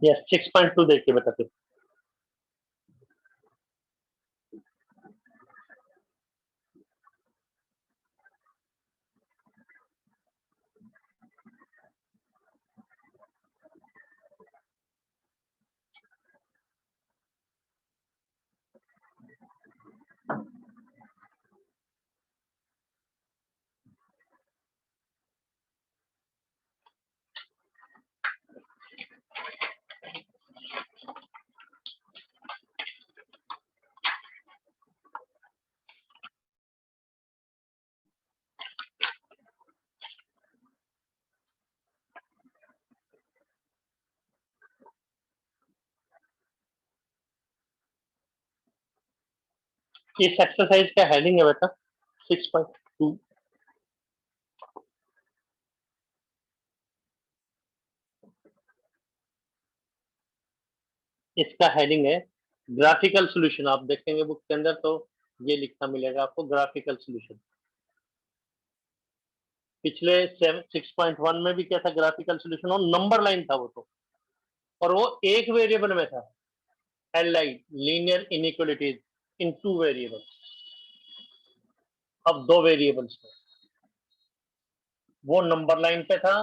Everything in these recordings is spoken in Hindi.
यस 6.2 देखिए बेटा फिर। इस एक्सरसाइज का हेडिंग है बेटा 6.2। इसका हेडिंग है ग्राफिकल सॉल्यूशन। आप देखेंगे बुक के अंदर तो ये लिखा मिलेगा आपको ग्राफिकल सॉल्यूशन। पिछले 6.1 में भी क्या था, ग्राफिकल सॉल्यूशन और नंबर लाइन था वो तो, और वो एक वेरिएबल में था, L I linear inequalities in two variable. अब दो वेरिएबल्स में वो नंबर लाइन पे था,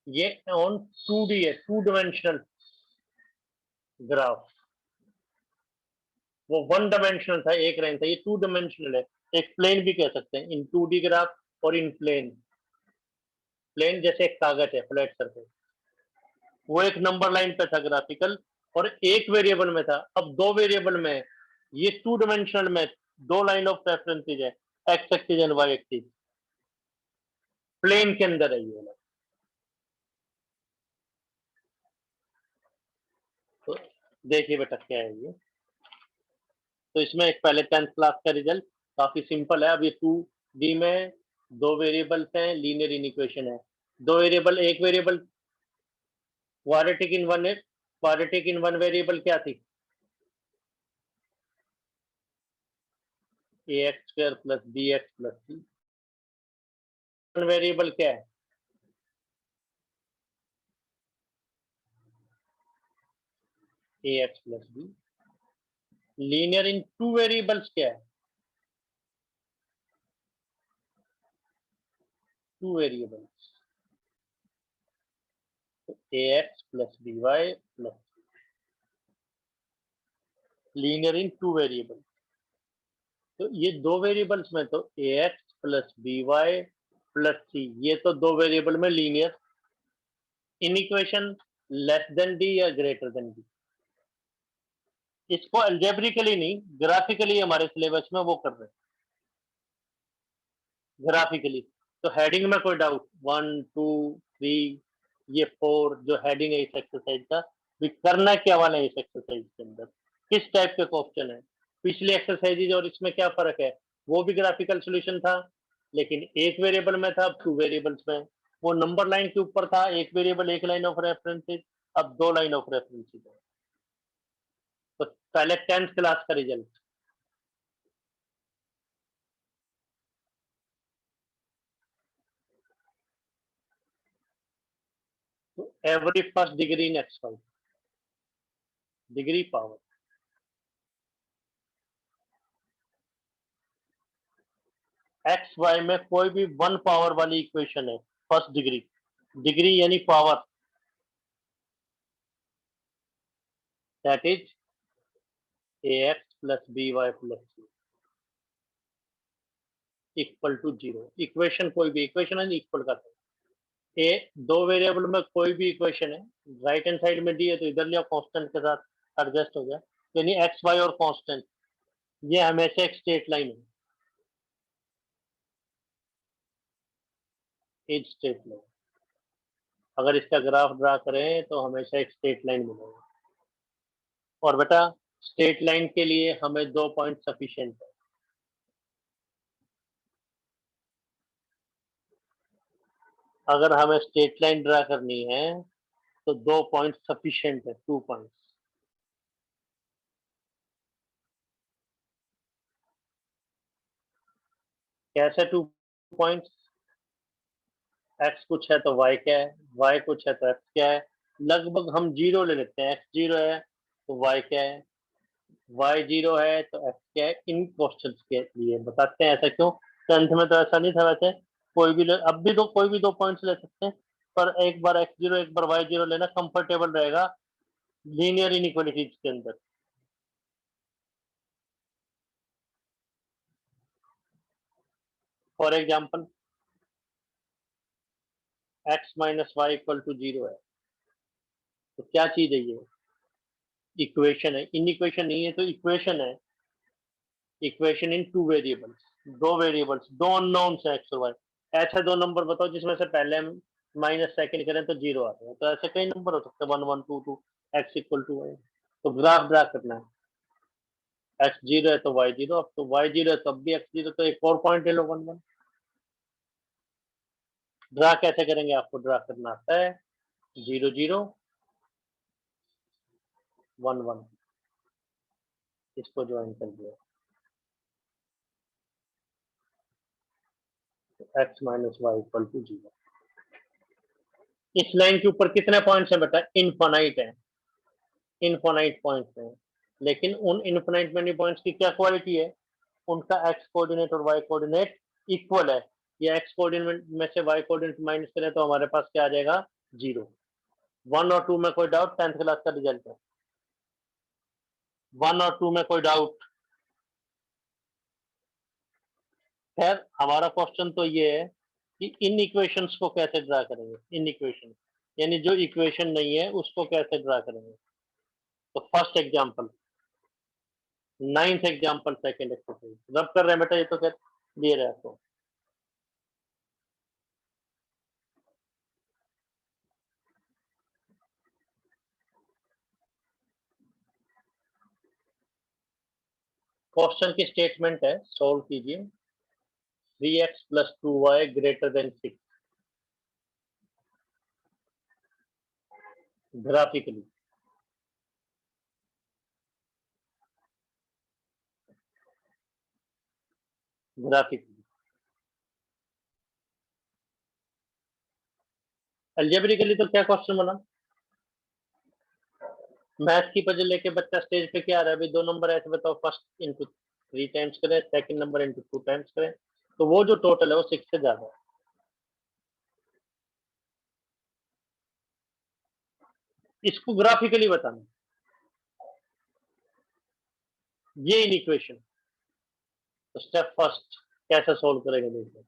ये ऑन 2D है, टू डिमेंशनल ग्राफ। वो वन डायमेंशनल था, एक लाइन था, ये टू डायमेंशनल है। एक प्लेन भी कह सकते हैं, इन 2D ग्राफ और इन प्लेन। प्लेन जैसे एक कागज है, फ्लैट सरफेस, वो एक नंबर लाइन पे था ग्राफिकल, और एक वेरिएबल में था। अब दो वेरिएबल में, ये टू डायमेंशनल में दो लाइन ऑफ रेफरेंसेज है, x axis and y axis, plane के अंदर है ये। तो देखिए बेटा क्या है ये। तो इसमें एक पहले 10th क्लास का रिजल्ट काफी सिंपल है। अब ये 2D में दो वेरिएबल्स हैं, लीनियर इनइक्वेशन है। दो वेरिएबल, एक वेरिएबल क्वाड्रेटिक इन वन है, क्वाड्रेटिक इन वन वेरिएबल क्या थी, a x square plus b x plus c. One variable क्या है, a x plus b. Linear in two variables क्या है, two variables, a x plus b y plus linear in two variable. तो ये दो वेरिएबल्स में तो a x plus b y plus c, ये तो दो वेरिएबल में linear in equation, less than D या ग्रेटर देन डी। इसको अल्जेब्रिकली नहीं, ग्राफिकली हमारे सिलेबस में वो कर रहे हैं, ग्राफिकली। तो हेडिंग में कोई डाउट, 1 2 3 ये 4 जो हेडिंग है इस एक्सरसाइज का, भी करना क्या वाला है इस एक्सरसाइज के अंदर, किस टाइप के क्वेश्चन है। पिछले एक्सरसाइजेज और इसमें क्या फर्क है, वो भी ग्राफिकल सॉल्यूशन था लेकिन एक वेरिएबल में था, अब टू वेरिएबल्स में। वो नंबर लाइन के ऊपर था, एक वेरिएबल एक लाइन ऑफ रेफरेंसेज, अब दो लाइन ऑफ रेफरेंसेज है। तो पहले 10th क्लास का रिजल्ट, तो every first degree in x y, degree power, x y में कोई भी वन पावर वाली इक्वेशन है, फर्स्ट डिग्री, डिग्री यानी power, that is a x plus b y plus c equal to zero. Equation कोई भी इक्वेशन है इक्वल का, ए दो वेरिएबल में कोई भी इक्वेशन है, राइट हैंड साइड में डी है तो इधर लिया, कांस्टेंट के साथ एडजस्ट हो गया, यानी एक्स वाई और कांस्टेंट, ये हमेशा एक स्ट्रेट लाइन है, एक स्ट्रेट लाइन। अगर इसका ग्राफ ड्रा करें तो हमेशा एक स्ट्रेट लाइन मिलेगा। और बेटा स्ट्रेट लाइन के लिए हमें दो पॉइंट सफिशिएंट है। अगर हमें स्ट्रेट लाइन ड्रा करनी है तो दो पॉइंट सफिशिएंट है, 2 पॉइंट्स। कैसे 2 पॉइंट्स, एक्स कुछ है तो वाई क्या है, वाई कुछ है तो एक्स क्या है, लगभग हम जीरो ले लेते हैं, एक्स जीरो है तो वाई क्या है, वाई जीरो है तो एक्स क्या है। इन क्वेश्चन के लिए बताते हैं ऐसा क्यों। टेंथ में तो ऐसा नहीं था वैसे, कोई भी अब भी तो कोई भी दो पॉइंट्स ले सकते हैं, पर एक बार एक्स जीरो एक बार वाई जीरो लेना कंफर्टेबल रहेगा लीनियर इनइक्वालिटीज के अंदर। For example x minus y equal to zero है, तो क्या चीज है ये, इक्वेशन है, इन इक्वेशन नहीं है तो इक्वेशन है। इक्वेशन इन टू वेरिएबल्स, दो वेरिएबल्स, दो अननोन्स है एक्स और वाई। ऐसे दो नंबर बताओ जिसमें से पहले हम माइनस सेकंड करें तो जीरो आते हैं, तो ऐसे कई नंबर हो सकते हैं, one one two two, x equal to y. तो ग्राफ ड्रा करना है, एक्स जीरो है तो वाई जीरो, अब तो वाई जीरो है तो अब भी एक्स जीरो, तो एक और पॉइंट ले लो वन वन। ड्रा कैसे करेंगे, आपको ड्रा करना आता है, जीरो जीरो वन वन, इसको ज्वाइन कर दिया, x minus y equal to zero. इस लाइन के ऊपर कितने पॉइंट्स हैं बेटा, इनफाइनाइट है, इनफाइनाइट पॉइंट्स हैं। लेकिन उन इनफाइनाइट मेनी पॉइंट्स की क्या क्वालिटी है, उनका एक्स कोऑर्डिनेट और वाई कोऑर्डिनेट इक्वल है। या एक्स कोऑर्डिनेट में से वाई कोऑर्डिनेट माइनस करें तो हमारे पास क्या आ जाएगा, जीरो। वन और टू में कोई डाउट, टेंथ क्लास का रिजल्ट है, वन और टू में कोई डाउट। खैर हमारा क्वेश्चन तो ये है कि इन इक्वेशंस को कैसे ड्रा करेंगे, इन इक्वेशन यानी जो इक्वेशन नहीं है उसको कैसे ड्रा करेंगे। तो first example, ninth example, second exercise रब कर रहे हैं बेटा, ये तो खैर क्लियर है आपको। क्वेश्चन की स्टेटमेंट है, सोल्व कीजिए। 3x plus 2y greater than 6 graphically. Graphically algebraically तो क्या क्वेश्चन बना, मैथ की पजल लेके बच्चा स्टेज पे क्या आ रहा है, अभी दो नंबर ऐसे बताओ, फर्स्ट इंटू थ्री टाइम्स करें, second number into two times करें, तो वो जो टोटल है वो 6 से ज्यादा है। इसको ग्राफिकली बताना, ये इन इक्वेशन। तो स्टेप फर्स्ट कैसे सोल्व करेंगे देखो।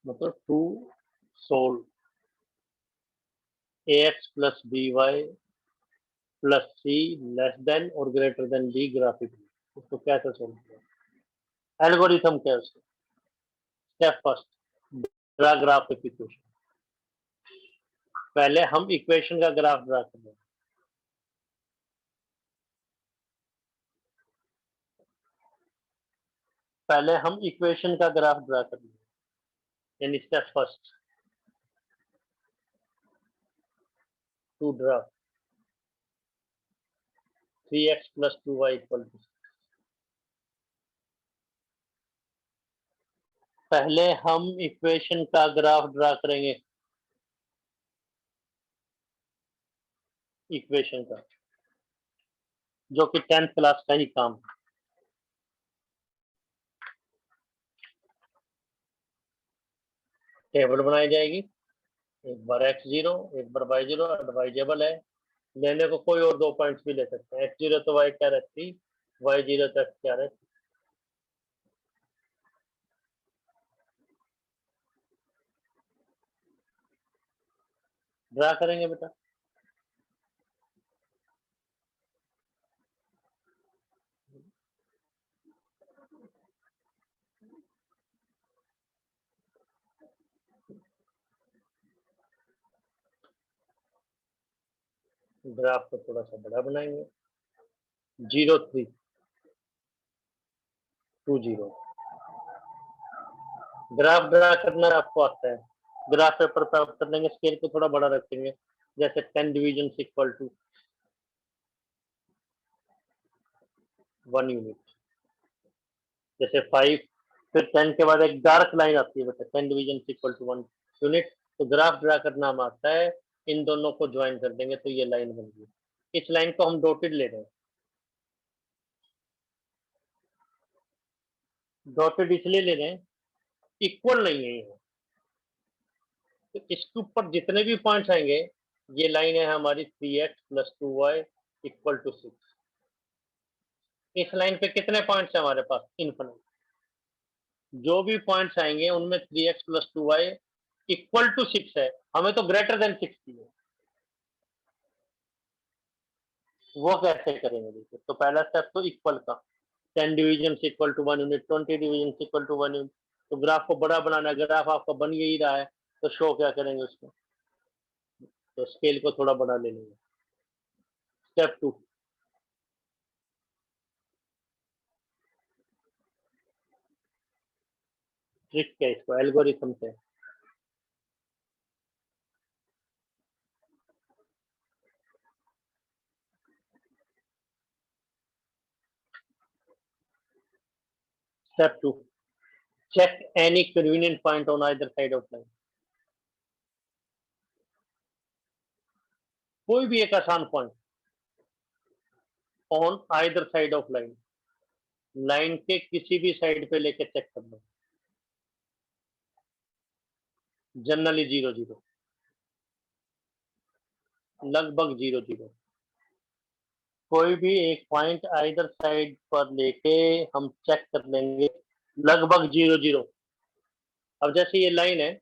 मतलब to solve ax plus by plus c less than और ग्रेटर देन b ग्राफिकली, उसको कैसे सोल्व करें, एल्गोरिथम क्या है उसका। Step first, draw graph of equation. पहले हम इक्वेशन का ग्राफ ड्रा कर रहे हैं, पहले हम इक्वेशन का ग्राफ ड्रा कर रहे हैं, यानी step first to draw 3x plus 2y equal to, पहले हम इक्वेशन का ग्राफ ड्रा करेंगे, इक्वेशन का, जो कि 10th क्लास का ही काम है। टेबल बनाई जाएगी, एक बार एक्स जीरो एक बार वाई जीरो, एडवाइजेबल है, लेने को कोई और दो पॉइंट्स भी ले सकते हैं, एक्स जीरो तो वाई क्या रहती, वाई जीरो तो एक्स क्या रहती। ड्रा करेंगे बेटा, ग्राफ को थोड़ा सा बड़ा बनाएंगे, 0 3 2 0। ग्राफ ड्रा करना आपको आता है, ग्राफ पेपर पे आप कर लेंगे, स्केल को थोड़ा बड़ा रखेंगे, जैसे 10 डिवीजन इक्वल टू 1 यूनिट, जैसे 5 फिर 10 के बाद एक डार्क लाइन आती है बेटा, 10 डिवीजन इक्वल टू 1 यूनिट। तो ग्राफ ड्रा करना हम आता है, इन दोनों को ज्वाइन कर देंगे तो ये लाइन बन गई। इस लाइन को हम डॉटेड ले रहे हैं। डॉटेड इसलिए ले रहे हैं, इक्वल नहीं है ये। तो इसके ऊपर जितने भी पॉइंट्स आएंगे, ये लाइन है हमारी 3x + 2y = 6। इस लाइन पे कितने पॉइंट्स है हमारे पास? इनफिनिट। जो भी पॉइंट्स आएंगे उनमें 3x + 2y = 6 है, हमें तो ग्रेटर देन 6 चाहिए। वो कैसे करेंगे? देखिए, तो पहला स्टेप तो इक्वल का, 10 division equal to 1 unit, 20 division equal to 1 unit. तो ग्राफ को बड़ा बनाना है, ग्राफ आपका बन ही रहा है, तो शो क्या करेंगे उसको? तो स्केल को थोड़ा बड़ा ले लेंगे। स्टेप 2, ट्रिक क्या है इसको, एल्गोरिथम से। Step 2, check any convenient point on either side of line। कोई भी एक आसान point on either side of line, line के किसी भी साइड पे लेके चेक कर लो। जनरली 0 0, लगभग 0 0। कोई भी एक पॉइंट आइदर साइड पर लेके हम चेक कर लेंगे, लगभग 0 0। अब जैसे ये लाइन है,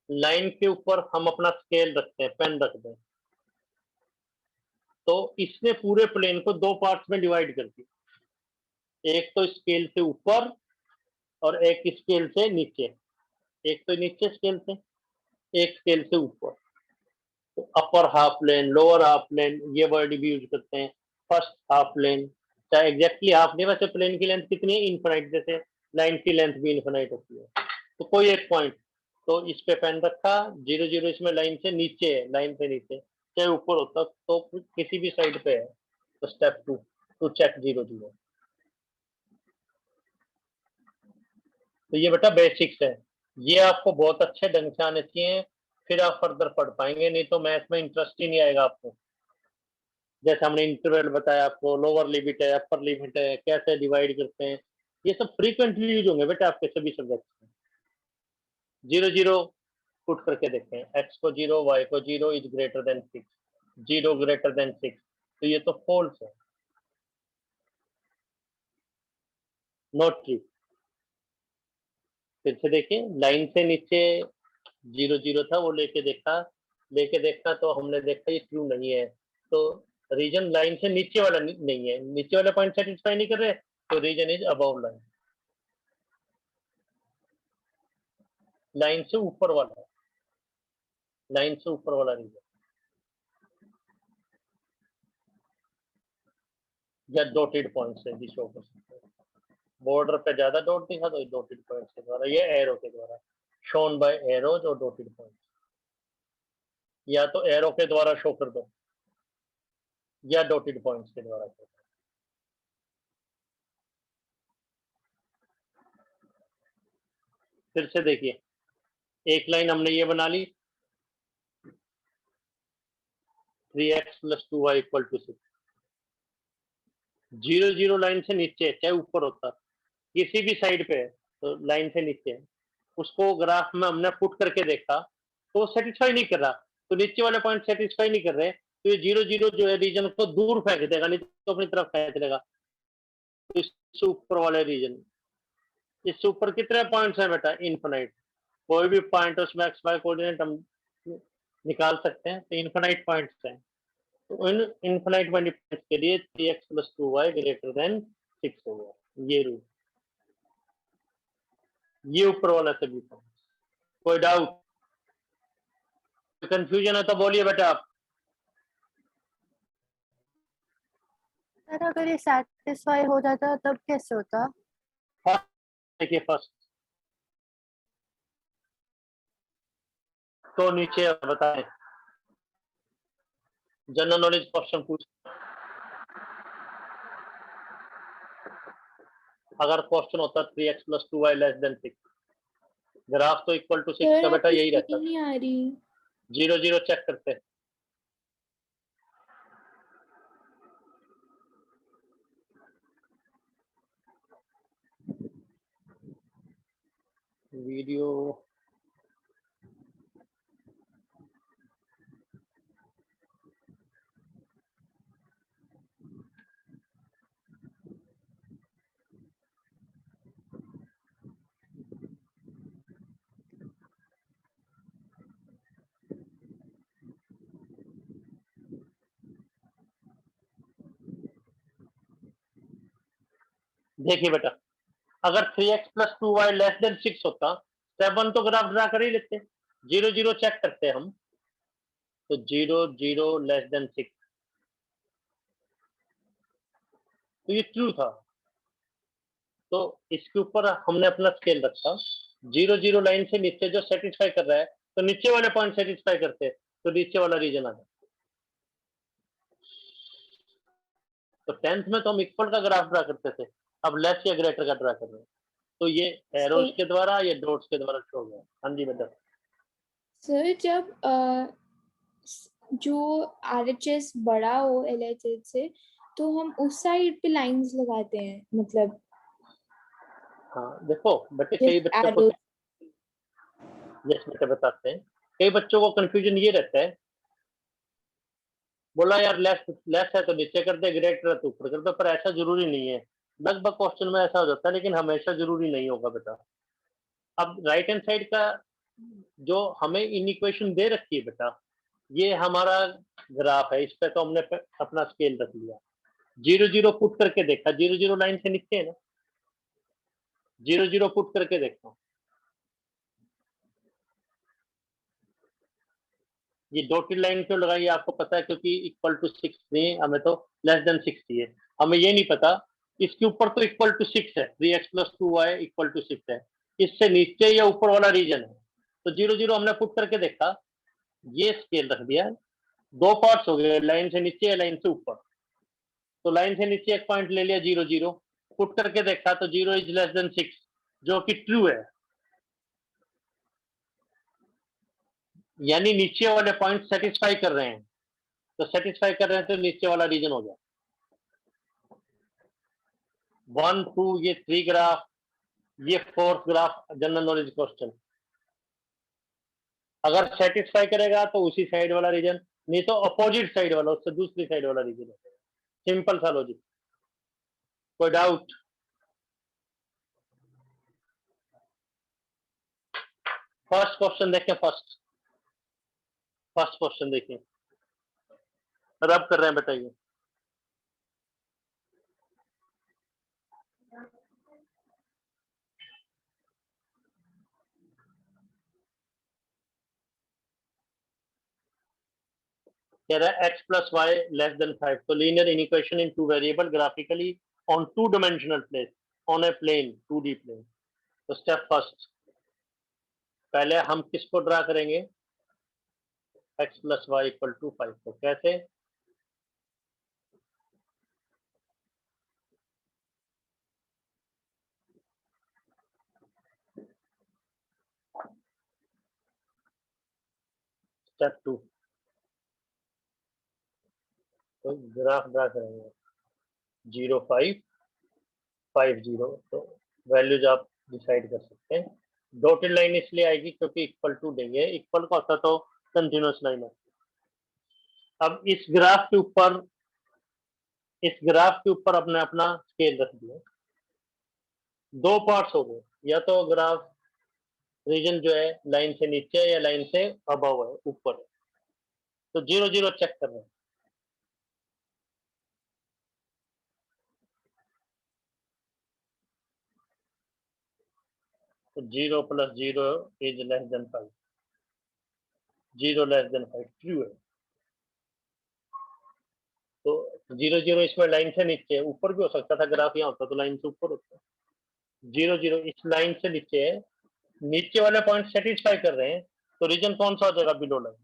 लाइन के ऊपर हम अपना स्केल रखते हैं, पेन रखते हैं, तो इसने पूरे प्लेन को दो पार्ट्स में डिवाइड कर दिया। एक तो स्केल से ऊपर और एक स्केल से नीचे। एक तो नीचे स्केल से, एक स्केल से ऊपर। तो upper half plane, lower half plane, ये वर्ड भी यूज करते हैं। फर्स्ट हाफ प्लेन, चाहे एग्जैक्टली हाफ नहीं, वैसे प्लेन की लेंथ कितनी है? इनफिनाइट। जैसे लाइन की लेंथ भी इनफिनाइट होती है। तो कोई एक पॉइंट, तो इस पे पेन रखा, 0 0 इसमें लाइन से नीचे है, लाइन से नीचे, चाहे ऊपर होता तो किसी भी साइड पे है। तो स्टेप 2, टू चेक 0 0। तो ये बेटा बेसिक्स है, ये आपको बहुत अच्छे ढंग से आने चाहिए, फिर आप फर्दर पढ़ पाएंगे, नहीं तो मैथ में इंटरेस्ट ही नहीं आएगा आपको। जैसे हमने इंटरवल बताया आपको, लोअर लिमिट है, अपर लिमिट है, कैसे डिवाइड करते हैं, ये सब फ्रीक्वेंटली यूज होंगे बेटा आपके सभी सब्जेक्ट में। 0 0 पुट करके देखते हैं, x को 0, y को 0 is greater than 6, 0 greater than 6, तो ये तो फॉल्स है, नॉट ट्रू। फिर से देखिए, लाइन से नीचे 0 0 था, वो लेके देखा तो हमने देखा ये ट्रू नहीं है। तो रीजन लाइन से नीचे वाला नहीं है, नीचे वाला पॉइंट सेटिस्फाई नहीं कर रहे, तो region is above line. Line से ऊपर वाला, लाइन से ऊपर वाला रीजन, या डॉटेड पॉइंट से भी शो कर सकते हैं। बॉर्डर पे ज्यादा डॉट दिखा तो डॉटेड पॉइंट के द्वारा, ये एरो के द्वारा, शोन बाय एरोज और डॉटेड पॉइंट, या तो एरो के द्वारा शो कर दो या डॉटेड पॉइंट्स के द्वारा शो कर दो। फिर से देखिए, एक लाइन हमने ये बना ली, 3x + 2y = 6। 0 0 लाइन से नीचे, चाहे ऊपर होता, किसी भी साइड पे है, तो लाइन से नीचे है, उसको ग्राफ में हमने पुट करके देखा तो सेटिस्फाई नहीं कर रहा, तो नीचे वाले पॉइंट सेटिस्फाई नहीं कर रहे, तो ये 0 0 जो है रीजन को दूर फेंक देगा, नहीं तो अपनी तरफ फेंक देगा। तो इससे ऊपर वाले रीजन, इससे ऊपर कितने पॉइंट्स हैं बेटा? इनफिनाइट। कोई भी पॉइंट उसमें एक्स वाई कोऑर्डिनेट हम निकाल सकते हैं, तो इनफिनाइट पॉइंट्स हैं। तो इन इनफिनाइट पॉइंट्स के लिए 3x + 2y > 6 होगा, ये रूल, ये ऊपर वाला सभी पॉइंट। कोई डाउट, कंफ्यूजन है तो बोलिए बेटा आप। सर अगर ये सेटिस्फाई हो जाता तब कैसे होता? देखिए, फर्स्ट तो नीचे बताएं, जनरल नॉलेज क्वेश्चन पूछ, अगर क्वेश्चन होता 3x + 2y <6, ग्राफ तो इक्वल टू 6 सर का बेटा आपकी यही रहता स्क्रीन नहीं आ रही। 0 0 चेक करते हैं। वीडियो देखिए बेटा, अगर 3x + 2y < 6 होता, स्टेप 1 तो ग्राफ ड्रा कर ही लेते, 0 0 चेक करते हम, तो 0 0 <6, तो ये ट्रू था। तो इसके ऊपर हमने अपना स्केल रखा, 0 0 लाइन से नीचे जो सेटिस्फाई कर रहा है, तो नीचे वाले पॉइंट सेटिस्फाई करते हैं, तो नीचे वाला रीजन आ जाता। तो 10th में तो हम इक्वल का ग्राफ ड्रा करते थे, अब लेस या ग्रेटर का ड्रा कर रहे हैं, तो ये एरोज के द्वारा, ये डॉट्स के द्वारा शो गया। हाँ जी बेटा। सर जब जो RHS बड़ा हो LHS से, तो हम उस साइड पे लाइंस लगाते हैं, मतलब हाँ देखो बेटे, कई बच्चों को, यस बेटे बताते हैं, कई बच्चों को कंफ्यूजन ये रहता है, बोला यार लेस लेस है तो नीचे कर दे, ग्रेटर है तो ऊपर कर दो, पर ऐसा जरूरी नहीं है। लगभग क्वेश्चन में ऐसा हो जाता है, लेकिन हमेशा जरूरी नहीं होगा बेटा। अब राइट हैंड साइड का जो हमें इन इक्वेशन दे रखी है बेटा, ये हमारा ग्राफ है, इस पे तो हमने अपना स्केल रख लिया, 0 0 पुट करके देखा, 0 0 लाइन से नीचे है ना, 0 0 पुट करके देखता हूँ, ये डॉटेड लाइन क्यों लगाई आपको पता है, क्योंकि इक्वल टू 6 नहीं, हमें तो < 6 चाहिए। हमें ये नहीं पता, इसके ऊपर तो इक्वल टू 6 है, 3x + 2y = 6 है, इससे नीचे या ऊपर वाला रीजन है, तो 0 0 हमने पुट करके देखा, ये स्केल रख दिया, दो पार्ट्स हो गए, लाइन से नीचे या लाइन से ऊपर। तो लाइन से नीचे एक पॉइंट ले लिया 0 0, पुट करके देखा तो 0 < 6, जो कि ट्रू है, यानी नीचे वाले पॉइंट सेटिस्फाई कर रहे हैं, तो सेटिस्फाई कर रहे हैं तो नीचे वाला रीजन हो गया। 1 2 ये 3 ग्राफ, ये 4th graph general knowledge question, अगर सेटिस्फाई करेगा तो उसी साइड वाला रीजन, नहीं तो अपोजिट साइड वाला, उससे दूसरी साइड वाला रीजन है। सिंपल सा लॉजिक। कोई डाउट? फर्स्ट क्वेश्चन देखें, फर्स्ट क्वेश्चन देखिए, रब कर रहे हैं, बताइए। कह रहा है x + y < 5, तो linear inequation in 2 variable graphically on 2 dimensional plane, on a plane 2D plane. तो स्टेप फर्स्ट, पहले हम किसको ड्रा करेंगे, x + y = 5, तो कैसे, स्टेप 2, तो ग्राफ ड्रा करेंगे 0 5 5 0, तो वैल्यूज आप डिसाइड कर सकते हैं। डॉटेड लाइन इसलिए आएगी क्योंकि इक्वल टू देंगे, इक्वल का होता तो कंटिन्यूअस लाइन है। अब इस ग्राफ के ऊपर अपने अपना स्केल रख दिया, दो पार्ट्स हो गए, या तो ग्राफ रीजन जो है लाइन से नीचे या लाइन से अबव है, ऊपर है, तो 0 0 चेक कर रहे हैं, तो 0 + 0 < 5, 0 < 5 ट्रू है, तो 0 0 इसमें लाइन से नीचे, ऊपर भी हो सकता था, ग्राफ यहाँ होता तो लाइन से ऊपर होता, 0 0 इस लाइन से नीचे है, नीचे वाले पॉइंट सेटिस्फाई कर रहे हैं, तो रीजन कौन सा हो जाएगा, बिलो लाइन।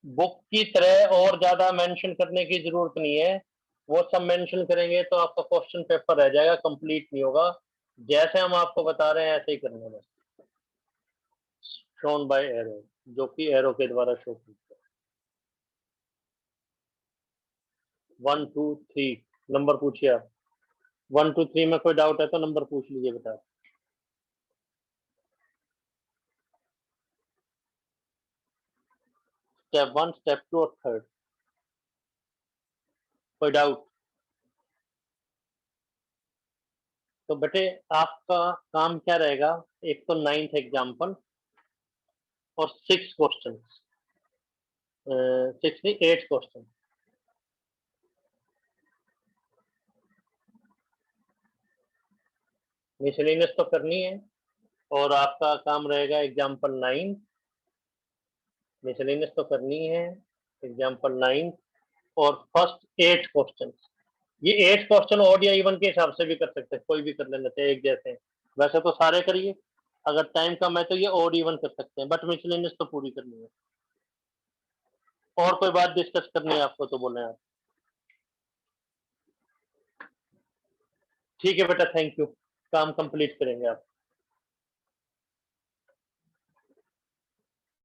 बुक की तरह और ज्यादा मेंशन करने की जरूरत नहीं है, वो सब मेंशन करेंगे तो आपका क्वेश्चन पेपर रह जाएगा, कंप्लीट नहीं होगा। जैसे हम आपको बता रहे हैं ऐसे ही करना है, शोन बाय एरो, जो कि एरो के द्वारा शो करता है। 1 2 3 नंबर पूछिए आप। 1 2 3 में कोई डाउट है तो नंबर पूछ लीजिए बेटा। स्टेप 1, स्टेप 2 और थर्ड, कोई डाउट? तो बेटे आपका काम क्या रहेगा, एक तो 9th एग्जाम्पल और 6 क्वेश्चन, 6 नहीं 8 क्वेश्चन। मिसलेनियस तो करनी है, और आपका काम रहेगा एग्जाम्पल 9, मिसलेनियस तो करनी है, एग्जाम्पल 9 और फर्स्ट 8 क्वेश्चन। ये 8 क्वेश्चन ऑड या इवन के हिसाब से भी कर सकते हैं, कोई भी कर लेना चाहिए एक जैसे हैं। वैसे तो सारे करिए, अगर टाइम कम है तो ये ऑड इवन कर सकते हैं, बट मिसलेनियस तो पूरी करनी है। और कोई बात डिस्कस करनी है आपको तो बोलें आप। ठीक है बेटा, थैंक यू, काम कंप्लीट करेंगे आप।